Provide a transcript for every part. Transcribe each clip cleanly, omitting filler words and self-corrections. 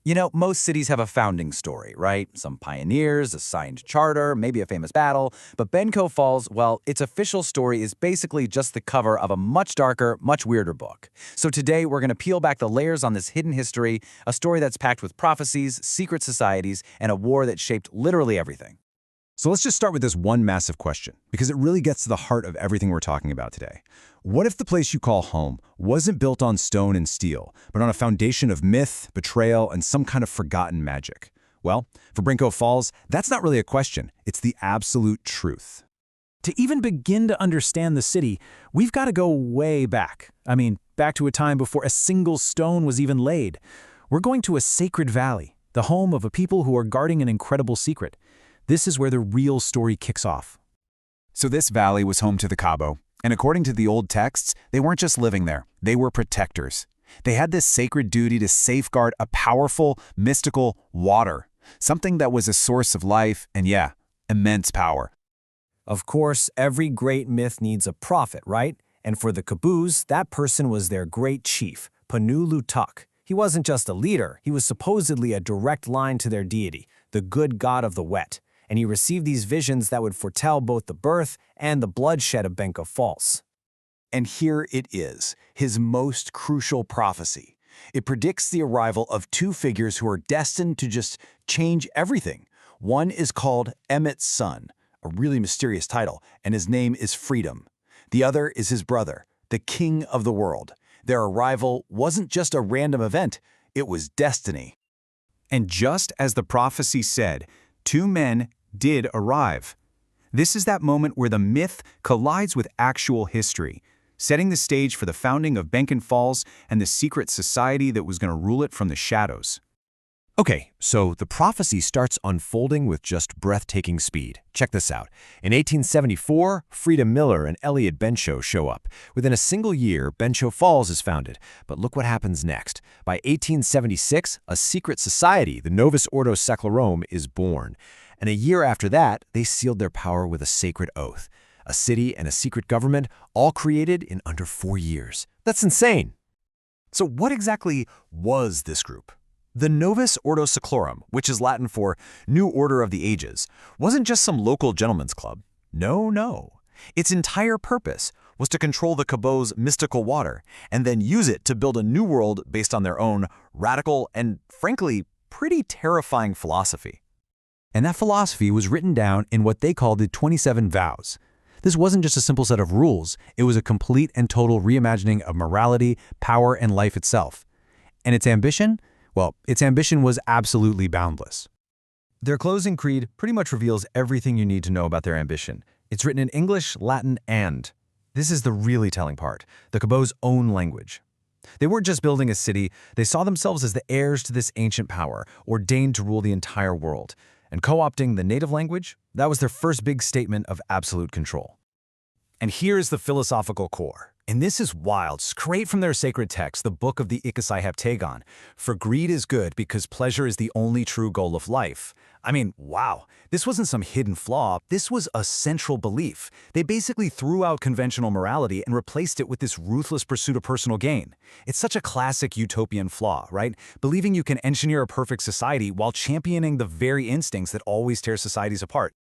You know, most cities have a founding story, right? Some pioneers, a signed charter, maybe a famous battle. But Benco Falls, well, its official story is basically just the cover of a much darker, much weirder book. So today, we're going to peel back the layers on this hidden history, a story that's packed with prophecies, secret societies, and a war that shaped literally everything. So let's just start with this one massive question, because it really gets to the heart of everything we're talking about today. What if the place you call home wasn't built on stone and steel, but on a foundation of myth, betrayal, and some kind of forgotten magic? Well, for Benco Falls, that's not really a question. It's the absolute truth. To even begin to understand the city, we've got to go way back. Back to a time before a single stone was even laid. We're going to a sacred valley, the home of a people who are guarding an incredible secret. This is where the real story kicks off. So this valley was home to the Cabo, and according to the old texts, they weren't just living there, they were protectors. They had this sacred duty to safeguard a powerful, mystical water, something that was a source of life and, yeah, immense power. Of course, every great myth needs a prophet, right? And for the Caboose, that person was their great chief, Panu-Lutuk. He wasn't just a leader, he was supposedly a direct line to their deity, the good god of the wet. And he received these visions that would foretell both the birth and the bloodshed of Benco Falls. And here it is, his most crucial prophecy. It predicts the arrival of two figures who are destined to just change everything. One is called Emmet's son, a really mysterious title, and his name is Freedom. The other is his brother, the king of the world. Their arrival wasn't just a random event, it was destiny. And just as the prophecy said, two men did arrive. This is that moment where the myth collides with actual history, setting the stage for the founding of Benco Falls and the secret society that was going to rule it from the shadows. Okay, so the prophecy starts unfolding with just breathtaking speed. Check this out. In 1874, Frida Miller and Elliot Benco show up. Within a single year, Benco Falls is founded. But look what happens next. By 1876, a secret society, the Novus Ordo Seclorum, is born. And a year after that, they sealed their power with a sacred oath. A city and a secret government, all created in under 4 years. That's insane! So what exactly was this group? The Novus Ordo Seclorum, which is Latin for New Order of the Ages, wasn't just some local gentleman's club. No. Its entire purpose was to control the Cabo's mystical water and then use it to build a new world based on their own radical and, frankly, pretty terrifying philosophy. And that philosophy was written down in what they called the 27 Vows. This wasn't just a simple set of rules, it was a complete and total reimagining of morality, power, and life itself. And its ambition? Well, its ambition was absolutely boundless. Their closing creed pretty much reveals everything you need to know about their ambition. It's written in English, Latin, and this is the really telling part, the Cabo's own language. They weren't just building a city, they saw themselves as the heirs to this ancient power, ordained to rule the entire world. And co-opting the native language, that was their first big statement of absolute control. And here's the philosophical core. And this is wild, straight from their sacred text, the Book of the Ikasai Heptagon. For greed is good because pleasure is the only true goal of life. Wow, this wasn't some hidden flaw, this was a central belief. They basically threw out conventional morality and replaced it with this ruthless pursuit of personal gain. It's such a classic utopian flaw, right? Believing you can engineer a perfect society while championing the very instincts that always tear societies apart.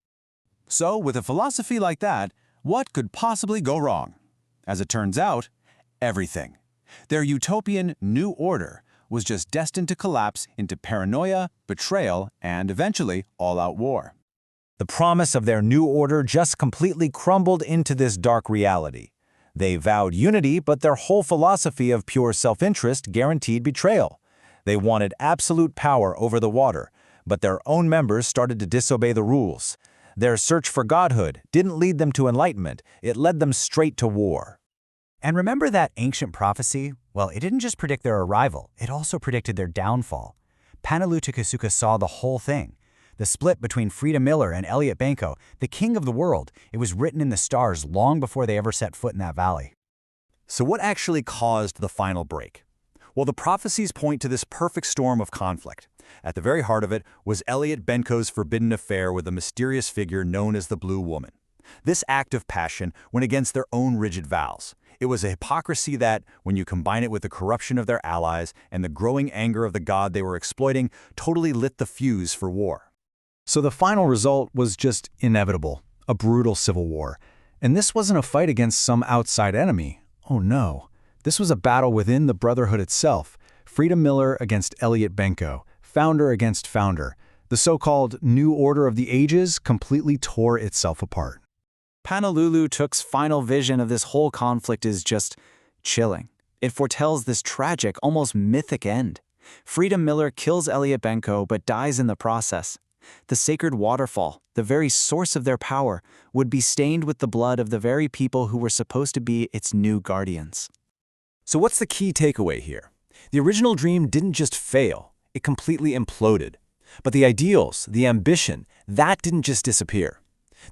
So, with a philosophy like that, what could possibly go wrong? As it turns out, everything. Their utopian new order was just destined to collapse into paranoia, betrayal, and eventually all-out war. The promise of their new order just completely crumbled into this dark reality. They vowed unity, but their whole philosophy of pure self-interest guaranteed betrayal. They wanted absolute power over the water, but their own members started to disobey the rules. Their search for godhood didn't lead them to enlightenment, it led them straight to war. And remember that ancient prophecy? Well, it didn't just predict their arrival, it also predicted their downfall. Panu-Lutuk saw the whole thing. The split between Frida Miller and Elliot Benco, the king of the world, it was written in the stars long before they ever set foot in that valley. So what actually caused the final break? Well, the prophecies point to this perfect storm of conflict. At the very heart of it was Elliot Benco's forbidden affair with a mysterious figure known as the Blue Woman. This act of passion went against their own rigid vows. It was a hypocrisy that, when you combine it with the corruption of their allies and the growing anger of the god they were exploiting, totally lit the fuse for war. So the final result was just inevitable, a brutal civil war. And this wasn't a fight against some outside enemy. Oh no. This was a battle within the Brotherhood itself. Frida Miller against Elliot Benco, founder against founder. The so-called New Order of the Ages completely tore itself apart. Panalulutuk's final vision of this whole conflict is just chilling. It foretells this tragic, almost mythic end. Frida Miller kills Elliot Benco but dies in the process. The sacred waterfall, the very source of their power, would be stained with the blood of the very people who were supposed to be its new guardians. So what's the key takeaway here? The original dream didn't just fail, it completely imploded. But the ideals, the ambition, that didn't just disappear.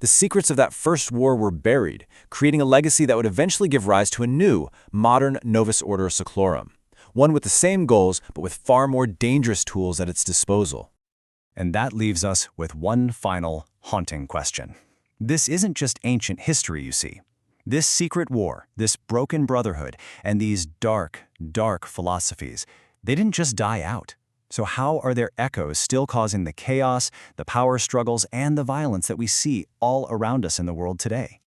The secrets of that first war were buried, creating a legacy that would eventually give rise to a new, modern Novus Ordo Seclorum, one with the same goals but with far more dangerous tools at its disposal. And that leaves us with one final, haunting question. This isn't just ancient history, you see. This secret war, this broken brotherhood, and these dark, dark philosophies, they didn't just die out. So how are their echoes still causing the chaos, the power struggles, and the violence that we see all around us in the world today?